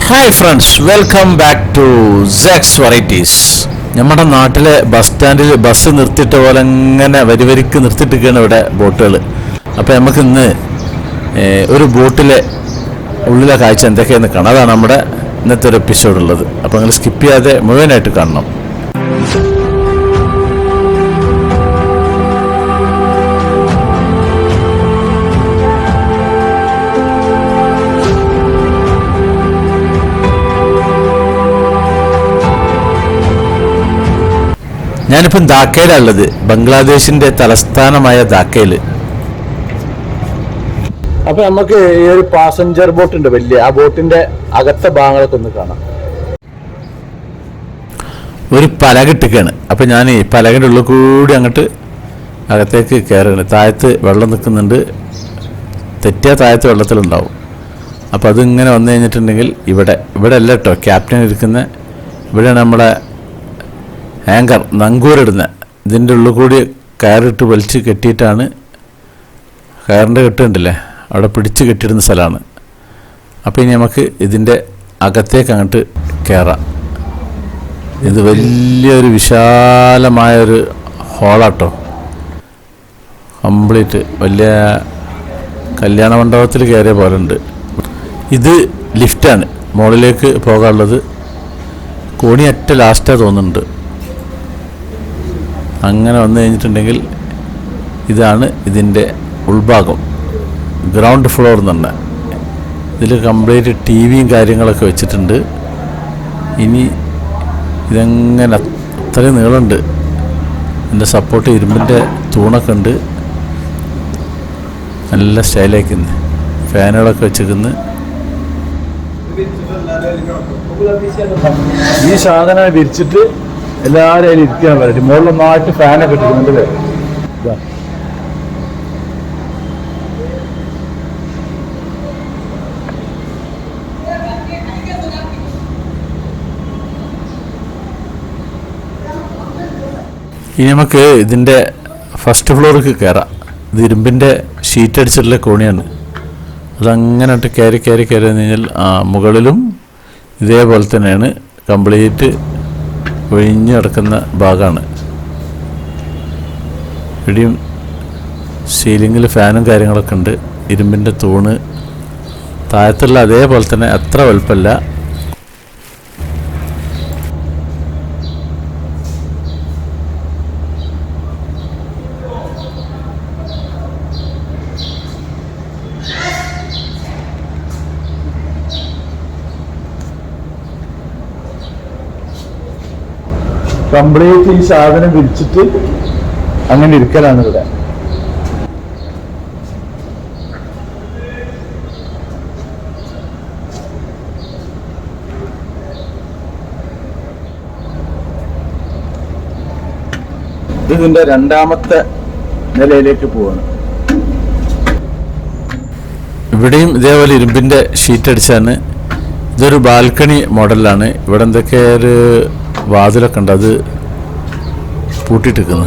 Hi friends, welcome back to sex varieties. നമ്മുടെ നാട്ടിലെ bus സ്റ്റാൻഡിൽ ബസ് നിർത്തിയിട്ട പോലെ ഇങ്ങനെ വരിക്ക് നിർത്തിയിട്ടിരിക്കുകയാണ് ഇവിടെ ബോട്ടുകൾ. അപ്പോൾ നമുക്ക് ഇന്ന് ഒരു ബോട്ടിലെ ഉള്ളിലെ കാഴ്ച എന്തൊക്കെയാണെന്ന് കാണാം. അതാണ് നമ്മുടെ ഇന്നത്തെ ഒരു എപ്പിസോഡ് ഉള്ളത്. അപ്പോൾ നിങ്ങൾ സ്കിപ്പ് ചെയ്യാതെ മുഴുവനായിട്ട് കാണണം. ഞാനിപ്പം ധാക്കയിലുള്ളത്, ബംഗ്ലാദേശിന്റെ തലസ്ഥാനമായ ധാക്കയിൽ. അപ്പൊ നമുക്ക് ഈ ഒരു പാസഞ്ചർ ബോട്ട് ഉണ്ട് വലിയ, ആ ബോട്ടിന്റെ അകത്തെ ഭാഗങ്ങളൊക്കെ ഒന്ന് കാണാം. ഒരു പലക ഇട്ടിക്കാണ്. അപ്പൊ ഞാൻ ഈ പലകയുടെ ഉള്ളിൽ കൂടി അങ്ങോട്ട് അകത്തേക്ക് കയറുകയാണ്. താഴത്ത് വെള്ളം നിൽക്കുന്നുണ്ട്, തെറ്റിയ താഴത്ത് വെള്ളത്തിലുണ്ടാവും. അപ്പോൾ അതിങ്ങനെ വന്നു കഴിഞ്ഞിട്ടുണ്ടെങ്കിൽ ഇവിടെ അല്ല കേട്ടോ ക്യാപ്റ്റൻ ഇരിക്കുന്ന, ഇവിടെയാണ് നമ്മളെ ആങ്കർ നങ്കൂരിടുന്ന. ഇതിൻ്റെ ഉള്ളിൽ കൂടി കയറിട്ട് വലിച്ച് കെട്ടിയിട്ടാണ്, കയറിൻ്റെ കെട്ടുണ്ടല്ലേ അവിടെ പിടിച്ച് കെട്ടിയിടുന്ന സ്ഥലമാണ്. അപ്പോൾ ഇനി നമുക്ക് ഇതിൻ്റെ അകത്തേക്ക് അങ്ങോട്ട് കയറാം. ഇത് വലിയൊരു വിശാലമായൊരു ഹോളാട്ടോ, കംപ്ലീറ്റ് വലിയ കല്യാണ മണ്ഡപത്തിൽ കയറിയ പോലെ ഉണ്ട്. ഇത് ലിഫ്റ്റാണ് മുകളിലേക്ക് പോകാനുള്ളത്. കോണിയറ്റ ലാസ്റ്റാണ് തോന്നുന്നുണ്ട്. അങ്ങനെ വന്നു കഴിഞ്ഞിട്ടുണ്ടെങ്കിൽ ഇതാണ് ഇതിൻ്റെ ഉൾഭാഗം, ഗ്രൗണ്ട് ഫ്ലോർ എന്ന് പറഞ്ഞാൽ. ഇതിൽ കംപ്ലീറ്റ് ടി വിയും കാര്യങ്ങളൊക്കെ വെച്ചിട്ടുണ്ട്. ഇനി ഇതെങ്ങനെ അത്രയും നീളമുണ്ട്. ഇതിൻ്റെ സപ്പോർട്ട് ഇരുമ്പിൻ്റെ തൂണൊക്കെ ഉണ്ട്. നല്ല സ്റ്റൈലാക്കുന്നു, ഫാനുകളൊക്കെ വെച്ചിരിക്കുന്നു. ഈ സാധനം വിരിച്ചിട്ട് എല്ലാവരും അതിൽ ഇരിക്കാൻ പറ്റും. മുകളിലൊന്നായിട്ട് ഫാനൊക്കെ ഇട്ടിരിക്കുന്നുണ്ട്. ഇനി നമുക്ക് ഇതിൻ്റെ ഫസ്റ്റ് ഫ്ലോറിലേക്ക് കയറാം. ഇത് ഇരുമ്പിൻ്റെ ഷീറ്റ് അടിച്ചിട്ടുള്ള കോണിയാണ്. അതങ്ങനെ കയറി വന്നു കഴിഞ്ഞാൽ മുകളിലും ഇതേപോലെ തന്നെയാണ്, കംപ്ലീറ്റ് ഒഴിഞ്ഞു കിടക്കുന്ന ഭാഗമാണ്. ഇവിടെയും സീലിങ്ങിൽ ഫാനും കാര്യങ്ങളൊക്കെ ഉണ്ട്. ഇരുമ്പിൻ്റെ തൂണ് താഴത്തുള്ള അതേപോലെ തന്നെ, അത്ര വലുപ്പമല്ല. കംപ്ലീറ്റ് ഈ സാധനം വിരിച്ചിട്ട് അങ്ങനെ ഇരിക്കലാണ് ഇവിടെ. ഇതിന്റെ രണ്ടാമത്തെ നിലയിലേക്ക് പോവാണ്. ഇവിടെയും ഇതേപോലെ ഇരുമ്പിന്റെ ഷീറ്റ് അടിച്ചാണ്. ഇതൊരു ബാൽക്കണി മോഡലാണ്. ഇവിടെ എന്തൊക്കെ ഒരു വാതിലൊക്കെ ഉണ്ട്, അത് പൂട്ടിയിട്ടിരിക്കുന്നു.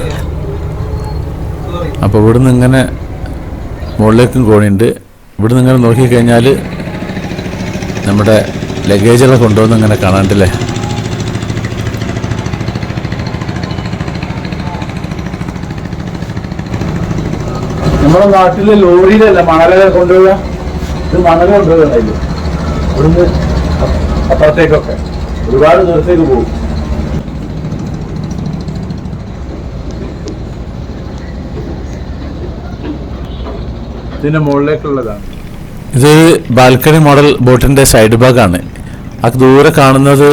അപ്പോൾ ഇവിടുന്ന് ഇങ്ങനെ മുകളിലേക്കും കോണിയുണ്ട്. ഇവിടുന്ന് ഇങ്ങനെ നോക്കിക്കഴിഞ്ഞാൽ നമ്മുടെ ലഗേജുകളൊക്കെ കൊണ്ടുവന്ന് ഇങ്ങനെ കാണാണ്ടല്ലേ. നമ്മുടെ നാട്ടിലെ ലോറിയിലല്ല മണലൊക്കെ കൊണ്ടുപോവുക, ഇത് മണൽ കൊണ്ടുപോകുന്നില്ല. ഇവിടുന്ന് അപ്പുറത്തേക്കൊക്കെ ഒരുപാട് ദൂരത്തേക്ക് പോകും. ഇതിൻ്റെ മുകളിലേക്കുള്ളതാണ്. ഇത് ബാൽക്കണി മോഡൽ ബോട്ടിൻ്റെ സൈഡ് ഭാഗമാണ്. ആ ദൂരെ കാണുന്നത്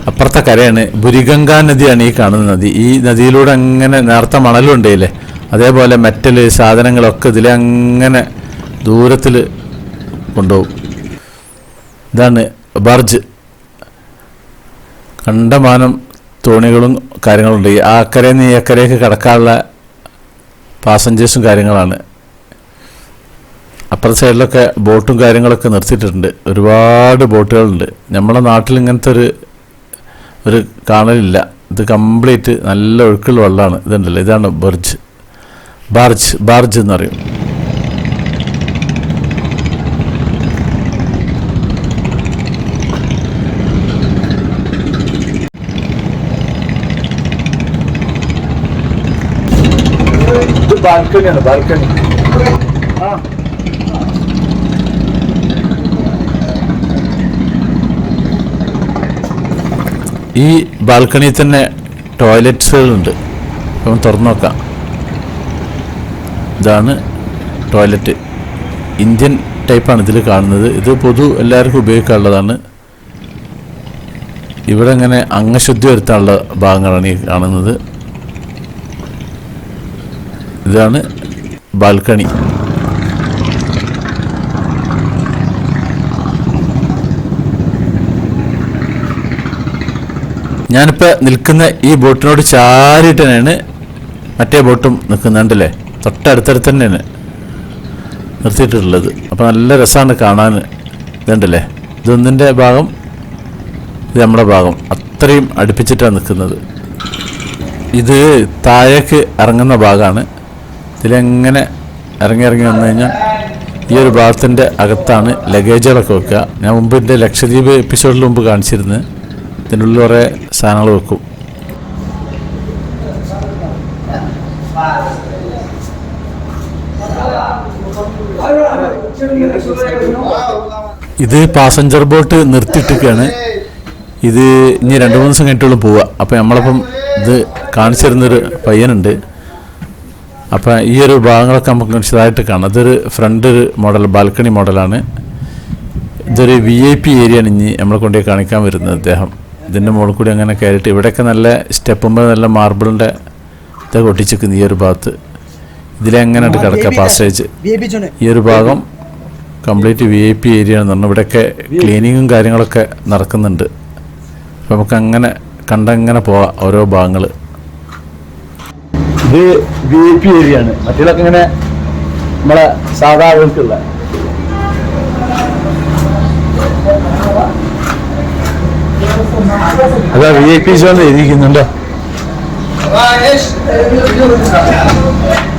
അപ്പുറത്തെ കരയാണ്. ബുരിഗംഗാ നദിയാണ് ഈ കാണുന്ന നദി. ഈ നദിയിലൂടെ അങ്ങനെ നേർത്ത മണലുണ്ടല്ലേ, അതേപോലെ മെറ്റൽ സാധനങ്ങളൊക്കെ ഇതിലെ അങ്ങനെ ദൂരത്തിൽ കൊണ്ടുപോകും. ഇതാണ് ബർജ്. കണ്ടമാനം തോണികളും കാര്യങ്ങളുണ്ട്. ആ അക്കരയിൽ നിന്ന് ഈ അക്കരയ്ക്ക് കടക്കാനുള്ള പാസഞ്ചേഴ്സും കാര്യങ്ങളാണ്. അപ്പുറത്തെ സൈഡിലൊക്കെ ബോട്ടും കാര്യങ്ങളൊക്കെ നിർത്തിയിട്ടുണ്ട്. ഒരുപാട് ബോട്ടുകളുണ്ട്. നമ്മുടെ നാട്ടിൽ ഇങ്ങനത്തെ ഒരു കാണലില്ല. ഇത് കംപ്ലീറ്റ് നല്ല ഒഴുക്കുള്ള വെള്ളമാണ്. ഇതുണ്ടല്ലോ, ഇതാണ് ബാർജ് എന്നറിയും. ബാൽക്കണിയാണ്, ബാൽക്കണി. ആ ഈ ബാൽക്കണിയിൽ തന്നെ ടോയ്ലറ്റ്സുകളുണ്ട്. അപ്പം തുറന്നു നോക്കാം. ഇതാണ് ടോയ്ലറ്റ്. ഇന്ത്യൻ ടൈപ്പാണ് ഇതിൽ കാണുന്നത്. ഇത് എല്ലാവർക്കും ഉപയോഗിക്കാനുള്ളതാണ്. ഇവിടെ ഇങ്ങനെ അംഗശുദ്ധി വരുത്താനുള്ള ഭാഗങ്ങളാണ് ഈ കാണുന്നത്. ഇതാണ് ബാൽക്കണി. ഞാനിപ്പോൾ നിൽക്കുന്ന ഈ ബോട്ടിനോട് ചാരിയിട്ട് തന്നെയാണ് മറ്റേ ബോട്ടും നിൽക്കുന്നുണ്ടല്ലേ. തൊട്ടടുത്തടുത്ത് തന്നെയാണ് നിർത്തിയിട്ടുള്ളത്. അപ്പോൾ നല്ല രസമാണ് കാണാൻ. ഇതുണ്ടല്ലേ, ഇതൊന്നിൻ്റെ ഭാഗം, ഇത് നമ്മുടെ ഭാഗം. അത്രയും അടുപ്പിച്ചിട്ടാണ് നിൽക്കുന്നത്. ഇത് താഴേക്ക് ഇറങ്ങുന്ന ഭാഗമാണ്. ഇതിലെങ്ങനെ ഇറങ്ങി വന്നു കഴിഞ്ഞാൽ ഈ ഒരു ഭാഗത്തിൻ്റെ അകത്താണ് ലഗേജുകളൊക്കെ വെക്കുക. ഞാൻ മുമ്പ് എൻ്റെ ലക്ഷദ്വീപ് എപ്പിസോഡിൽ മുമ്പ് കാണിച്ചിരുന്നു. ഇതിനുള്ളിൽ കുറേ സാധനങ്ങൾ വെക്കും. ഇത് പാസഞ്ചർ ബോട്ട് നിർത്തിയിട്ടൊക്കെയാണ്. ഇത് ഇനി 2-3 ദിവസം കഴിഞ്ഞിട്ടുള്ളൂ പോവുക. അപ്പോൾ നമ്മളപ്പം ഇത് കാണിച്ചു തരുന്നൊരു പയ്യനുണ്ട്. അപ്പം ഈ ഒരു ഭാഗങ്ങളൊക്കെ നമുക്ക് വിശദമായിട്ട് കാണാം. ഇതൊരു ഫ്രണ്ട് മോഡൽ, ബാൽക്കണി മോഡലാണ്. ഇതൊരു VIP ഏരിയയാണ് ഇനി നമ്മളെ കൊണ്ടുപോയി കാണിക്കാൻ വരുന്നത് അദ്ദേഹം. ഇതിൻ്റെ മുകളിൽ കൂടി അങ്ങനെ കയറിയിട്ട് ഇവിടെയൊക്കെ നല്ല സ്റ്റെപ്പുമ്പോൾ നല്ല മാർബിളിൻ്റെ ഇതൊക്കെ ഒട്ടിച്ചിരിക്കുന്നു. ഈ ഒരു ഭാഗത്ത് ഇതിലെങ്ങനെയായിട്ട് കിടക്കുക പാസേജ്. ഈ ഒരു ഭാഗം കംപ്ലീറ്റ് VIP ഏരിയ ആണെന്ന് പറഞ്ഞു. ഇവിടെയൊക്കെ ക്ലീനിങ്ങും കാര്യങ്ങളൊക്കെ നടക്കുന്നുണ്ട്. അപ്പം നമുക്ക് അങ്ങനെ കണ്ടങ്ങനെ പോവാം ഓരോ ഭാഗങ്ങൾ. ഇത് VIP ഏരിയ ആണ്. മറ്റേതൊക്കെ ഇങ്ങനെ നമ്മളെ സാധാരണക്കുള്ള. അതാ VIP സോൺ എഴുതിക്കുന്നുണ്ടോ.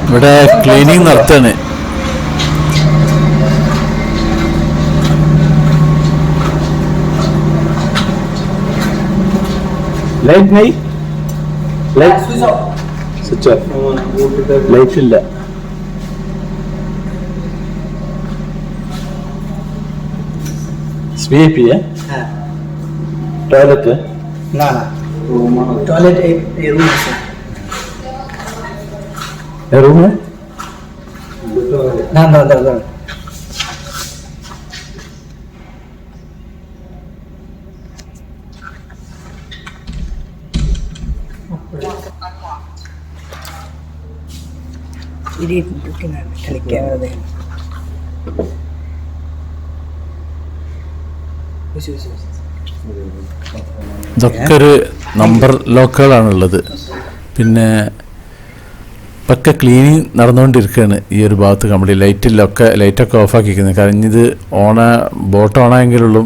ഇവിടെ ക്ലീനിങ് നടത്താണ്. ലൈറ്റ് നൈ ലൈറ്റ് സ്വിച്ച് ഓഫ്. ലൈറ്റ് ഇല്ല. VIP है टॉयलेट है ना टॉयलेट एक रूम है. रूम है ना ini കളിക്കാൻ ഇതൊക്കെ ഒരു നമ്പർ ലോക്കുകളാണുള്ളത്. പിന്നെ ഇപ്പൊക്കെ ക്ലീനിങ് നടന്നുകൊണ്ടിരിക്കുകയാണ് ഈ ഒരു ഭാഗത്ത്. കംപ്ലീറ്റ് ലൈറ്റൊക്കെ ഓഫാക്കിയിരിക്കുന്നത്. കാരണം ഇത് ബോട്ട് ഓണായെങ്കിലുള്ളൂ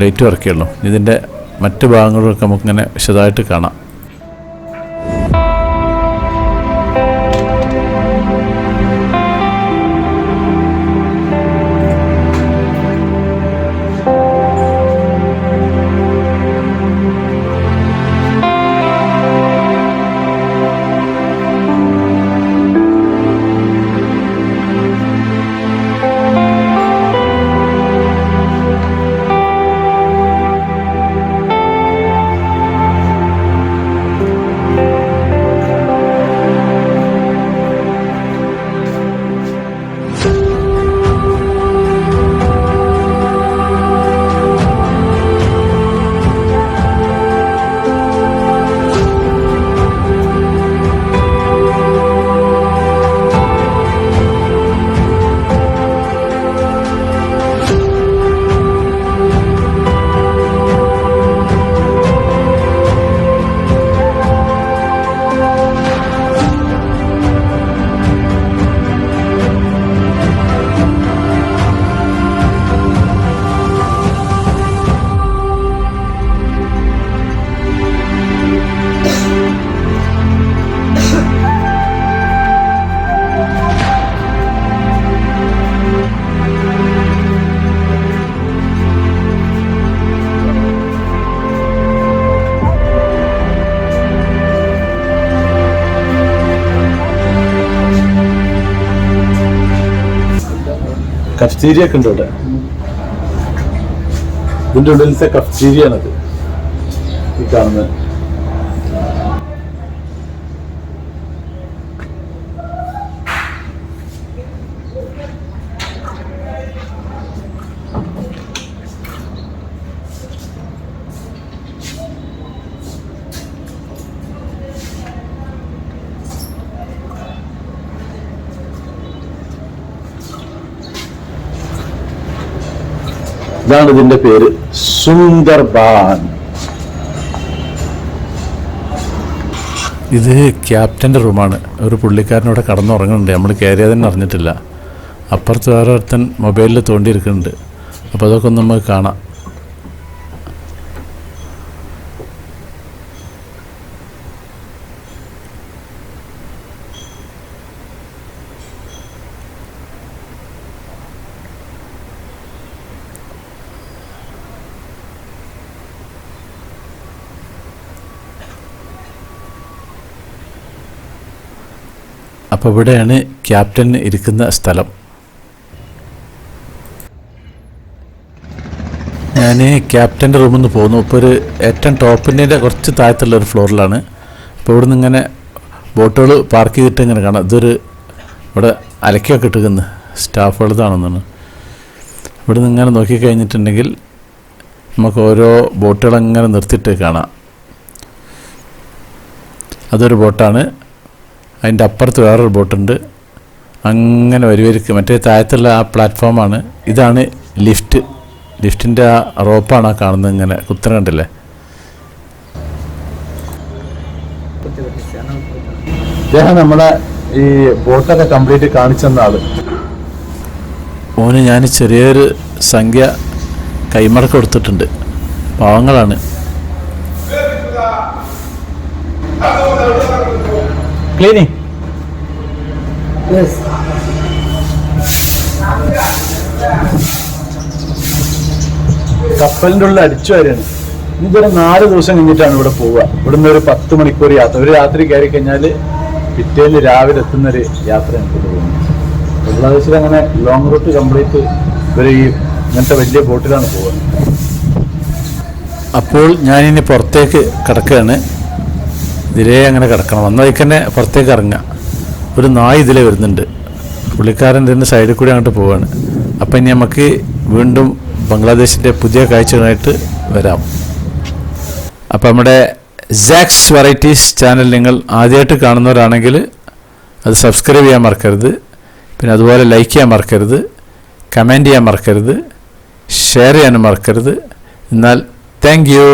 ലൈറ്റ് വർക്കുള്ളൂ. ഇതിൻ്റെ മറ്റ് ഭാഗങ്ങളൊക്കെ നമുക്കിങ്ങനെ വിശദമായിട്ട് കാണാം. കഫ്റ്റീരിയ ഒക്കെ ഉണ്ട് ഇവിടെ. ഇതിൻ്റെ ഉള്ളിലത്തെ കഫ്റ്റീരിയ ആണത് ഈ കാണുന്നത്. ഇതാണ് ഇതിന്റെ പേര്, സുന്ദർബാൻ. ഇത് ക്യാപ്റ്റൻ്റെ റൂമാണ്. ഒരു പുള്ളിക്കാരനോടെ കടന്നുറങ്ങുന്നുണ്ട്. നമ്മൾ കയറിയതെന്ന് അറിഞ്ഞിട്ടില്ല. അപ്പുറത്ത് വേറെ ഒരുത്തൻ മൊബൈലിൽ തോണ്ടിയിരിക്കുന്നുണ്ട്. അപ്പോൾ അതൊക്കെ ഒന്ന് നമുക്ക് കാണാം. അപ്പോൾ ഇവിടെയാണ് ക്യാപ്റ്റൻ ഇരിക്കുന്ന സ്ഥലം. ഞാൻ ക്യാപ്റ്റൻ്റെ റൂമിൽ നിന്ന് പോന്നു. ഇപ്പോൾ ഒരു ഏറ്റവും ടോപ്പിൻ്റെ കുറച്ച് താഴത്തുള്ള ഒരു ഫ്ലോറിലാണ്. അപ്പോൾ ഇവിടെ നിന്ന് ഇങ്ങനെ ബോട്ടുകൾ പാർക്ക് ചെയ്തിട്ട് ഇങ്ങനെ കാണാം. ഇതൊരു ഇവിടെ അലക്കിയൊക്കെ ഇട്ടിരിക്കുന്നു സ്റ്റാഫുകളതാണെന്നാണ്. ഇവിടെ നിന്ന് ഇങ്ങനെ നോക്കിക്കഴിഞ്ഞിട്ടുണ്ടെങ്കിൽ നമുക്ക് ഓരോ ബോട്ടുകളങ്ങനെ നിർത്തിയിട്ട് കാണാം. അതൊരു ബോട്ടാണ്. അതിൻ്റെ അപ്പുറത്ത് വേറൊരു ബോട്ടുണ്ട്. അങ്ങനെ വരിവരിക്ക് മറ്റേ താഴത്തുള്ള ആ പ്ലാറ്റ്ഫോമാണ്. ഇതാണ് ലിഫ്റ്റ്. ലിഫ്റ്റിൻ്റെ ആ റോപ്പാണ് ആ കാണുന്നത്. ഇങ്ങനെ കുത്തന കണ്ടില്ലേ. ഇദ്ദേഹം നമ്മളെ ഈ ബോട്ടൊക്കെ കംപ്ലീറ്റ് കാണിച്ചു തന്ന ആള്. ഓന് ഞാൻ ചെറിയൊരു സംഖ്യ കൈമറക്ക് കൊടുത്തിട്ടുണ്ട്. പാവങ്ങളാണ്. ക്ലീനിങ്. Yes. കപ്പലിൻ്റെ ഉള്ളിൽ അടിച്ചു വരികയാണ്. ഇതൊരു 4 ദിവസം കഴിഞ്ഞിട്ടാണ് ഇവിടെ പോവുക. ഇവിടുന്ന് ഒരു 10 മണിക്കൂർ യാത്ര. ഒരു രാത്രി കയറി കഴിഞ്ഞാൽ പിറ്റേന്ന് രാവിലെ എത്തുന്നൊരു യാത്രയാണ് ഇവിടെ പോകുന്നത്. ബംഗ്ലാദേശിൽ അങ്ങനെ ലോങ് റൂട്ട് കംപ്ലീറ്റ് ഇവർ ഈ ഇങ്ങനത്തെ വലിയ ബോട്ടിലാണ് പോവുക. അപ്പോൾ ഞാനിനി പുറത്തേക്ക് കിടക്കുകയാണ്. ഇതിലേ അങ്ങനെ കിടക്കണം. വന്ന വഴിക്ക് തന്നെ പുറത്തേക്ക് ഇറങ്ങുക. ഒരു നായ ഇതിലേ വരുന്നുണ്ട്. പുള്ളിക്കാരൻ ഇതിൻ്റെ സൈഡിൽ കൂടി അങ്ങോട്ട് പോവുകയാണ്. അപ്പം ഇനി നമുക്ക് വീണ്ടും ബംഗ്ലാദേശിൻ്റെ പുതിയ കാഴ്ചകളായിട്ട് വരാം. അപ്പം നമ്മുടെ സാക്സ് വെറൈറ്റീസ് ചാനൽ നിങ്ങൾ ആദ്യമായിട്ട് കാണുന്നവരാണെങ്കിൽ അത് സബ്സ്ക്രൈബ് ചെയ്യാൻ മറക്കരുത്. പിന്നെ അതുപോലെ ലൈക്ക് ചെയ്യാൻ മറക്കരുത്, കമൻറ്റ് ചെയ്യാൻ മറക്കരുത്, ഷെയർ ചെയ്യാനും മറക്കരുത്. എന്നാൽ താങ്ക് യു.